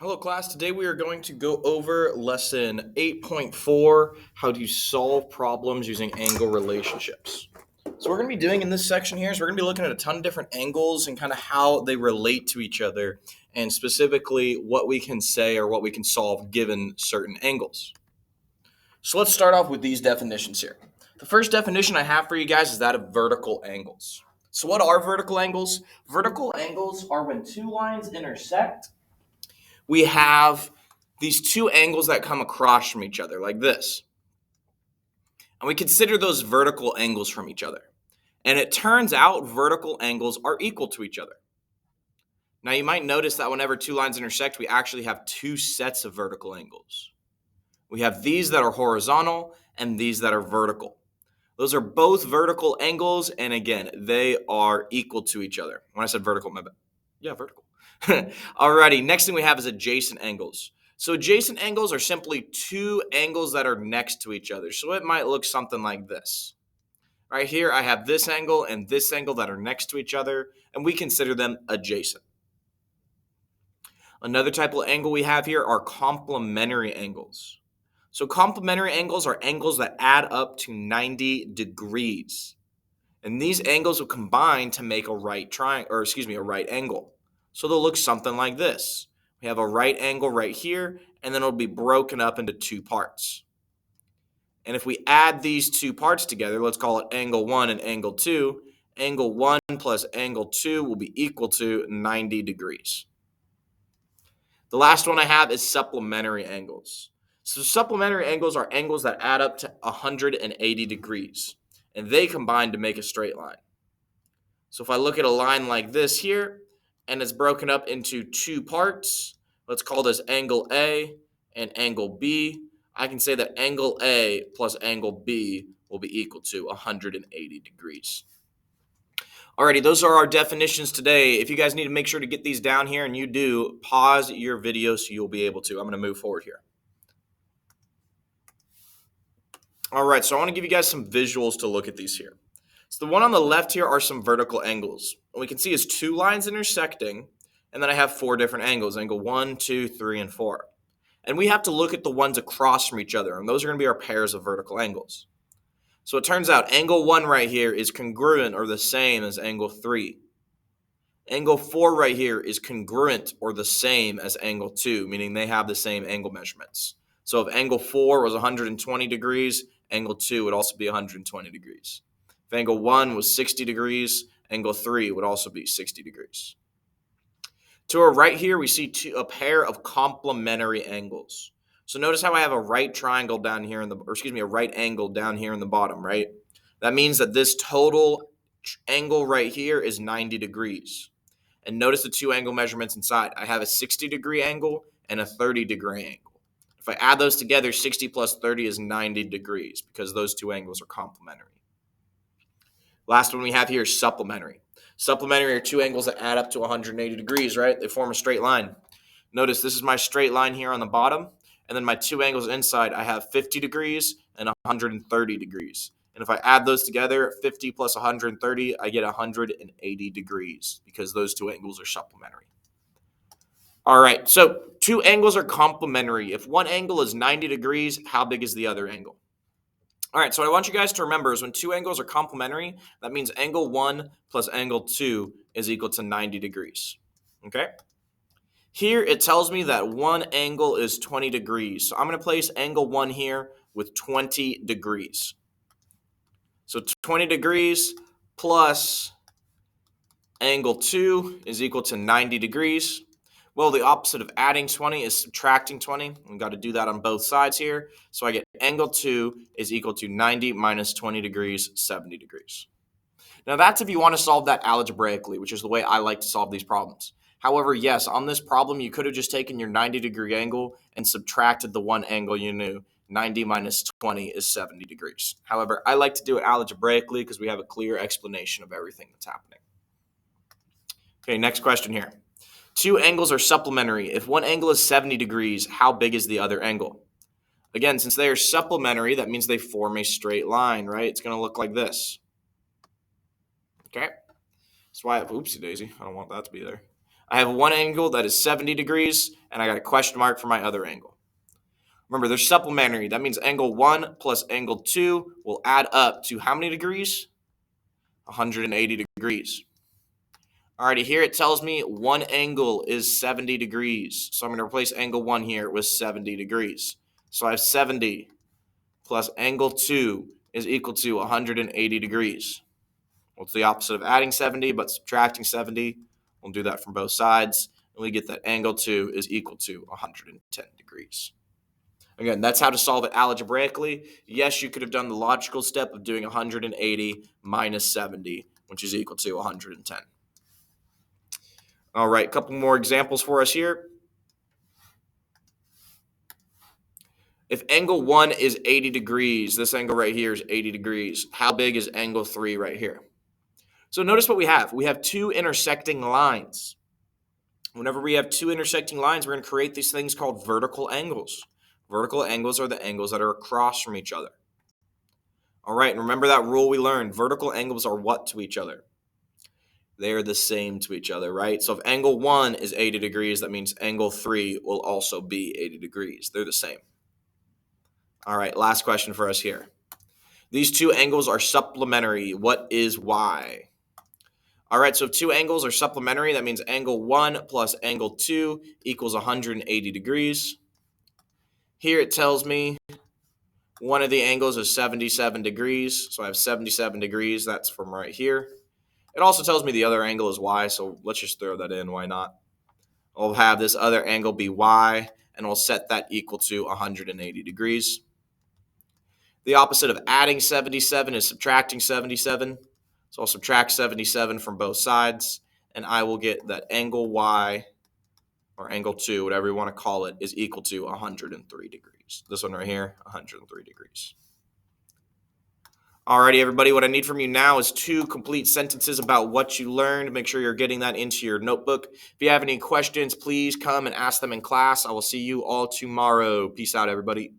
Hello class, today we are going to go over lesson 8.4, how to solve problems using angle relationships. So what we're going to be doing in this section here is we're going to be looking at a ton of different angles and kind of how they relate to each other, and specifically what we can say or what we can solve given certain angles. So let's start off with these definitions here. The first definition I have for you guys is that of vertical angles. So what are vertical angles? Vertical angles are when two lines intersect. We have these two angles that come across from each other like this. And we consider those vertical angles from each other. And it turns out vertical angles are equal to each other. Now you might notice that whenever two lines intersect, we actually have two sets of vertical angles. We have these that are horizontal and these that are vertical. Those are both vertical angles, and again, they are equal to each other. When I said vertical, my bad. Yeah, vertical. Alrighty, next thing we have is adjacent angles. So adjacent angles are simply two angles that are next to each other. So it might look something like this. Right here, I have this angle and this angle that are next to each other, and we consider them adjacent. Another type of angle we have here are complementary angles. So complementary angles are angles that add up to 90 degrees. And these angles will combine to make a right a right angle. So they'll look something like this. We have a right angle right here, and then it'll be broken up into two parts. And if we add these two parts together, let's call it angle 1 and angle 2, angle 1 plus angle 2 will be equal to 90 degrees. The last one I have is supplementary angles. So supplementary angles are angles that add up to 180 degrees, and they combine to make a straight line. So if I look at a line like this here, and it's broken up into two parts, let's call this angle A and angle B. I can say that angle A plus angle B will be equal to 180 degrees. Alrighty, those are our definitions today. If you guys need to make sure to get these down here, and you do, pause your video so you'll be able to. I'm going to move forward here. All right, so I want to give you guys some visuals to look at these here. So the one on the left here are some vertical angles. What we can see is two lines intersecting, and then I have four different angles, angle 1, 2, 3, and 4. And we have to look at the ones across from each other, and those are going to be our pairs of vertical angles. So it turns out angle 1 right here is congruent or the same as angle 3. Angle 4 right here is congruent or the same as angle 2, meaning they have the same angle measurements. So if angle 4 was 120 degrees, angle 2 would also be 120 degrees. If angle 1 was 60 degrees, angle 3 would also be 60 degrees. To our right here, we see a pair of complementary angles. So notice how I have a right triangle down here a right angle down here in the bottom, right? That means that this total angle right here is 90 degrees. And notice the two angle measurements inside. I have a 60-degree angle and a 30-degree angle. If I add those together, 60 plus 30 is 90 degrees because those two angles are complementary. Last one we have here is supplementary. Supplementary are two angles that add up to 180 degrees, right? They form a straight line. Notice this is my straight line here on the bottom, and then my two angles inside, I have 50 degrees and 130 degrees. And if I add those together, 50 plus 130, I get 180 degrees because those two angles are supplementary. All right, so two angles are complementary. If one angle is 90 degrees, how big is the other angle? All right, so what I want you guys to remember is when two angles are complementary, that means angle 1 plus angle 2 is equal to 90 degrees, okay? Here it tells me that one angle is 20 degrees. So I'm going to place angle 1 here with 20 degrees. So 20 degrees plus angle 2 is equal to 90 degrees. Well, the opposite of adding 20 is subtracting 20. We've got to do that on both sides here. So I get angle 2 is equal to 90 minus 20 degrees, 70 degrees. Now that's if you want to solve that algebraically, which is the way I like to solve these problems. However, yes, on this problem, you could have just taken your 90-degree angle and subtracted the one angle you knew. 90 minus 20 is 70 degrees. However, I like to do it algebraically because we have a clear explanation of everything that's happening. Okay, next question here. Two angles are supplementary. If one angle is 70 degrees, how big is the other angle? Again, since they are supplementary, that means they form a straight line, right? It's going to look like this. Okay? That's why I have oopsie daisy. I don't want that to be there. I have one angle that is 70 degrees, and I got a question mark for my other angle. Remember, they're supplementary. That means angle 1 plus angle 2 will add up to how many degrees? 180 degrees. Alrighty, here it tells me one angle is 70 degrees. So I'm going to replace angle 1 here with 70 degrees. So I have 70 plus angle 2 is equal to 180 degrees. Well, it's the opposite of adding 70, but subtracting 70. We'll do that from both sides. And we get that angle 2 is equal to 110 degrees. Again, that's how to solve it algebraically. Yes, you could have done the logical step of doing 180 minus 70, which is equal to 110. All right, a couple more examples for us here. If angle 1 is 80 degrees, this angle right here is 80 degrees. How big is angle 3 right here? So notice what we have. We have two intersecting lines. Whenever we have two intersecting lines, we're going to create these things called vertical angles. Vertical angles are the angles that are across from each other. All right, and remember that rule we learned. Vertical angles are what to each other? They are the same to each other, right? So if angle 1 is 80 degrees, that means angle 3 will also be 80 degrees. They're the same. All right, last question for us here. These two angles are supplementary. What is y? All right, so if two angles are supplementary, that means angle 1 plus angle 2 equals 180 degrees. Here it tells me one of the angles is 77 degrees, so I have 77 degrees. That's from right here. It also tells me the other angle is y, so let's just throw that in. Why not? I'll have this other angle be y, and we'll set that equal to 180 degrees. The opposite of adding 77 is subtracting 77. So I'll subtract 77 from both sides, and I will get that angle y, or angle 2, whatever you want to call it, is equal to 103 degrees. This one right here, 103 degrees. Alrighty, everybody, what I need from you now is 2 complete sentences about what you learned. Make sure you're getting that into your notebook. If you have any questions, please come and ask them in class. I will see you all tomorrow. Peace out, everybody.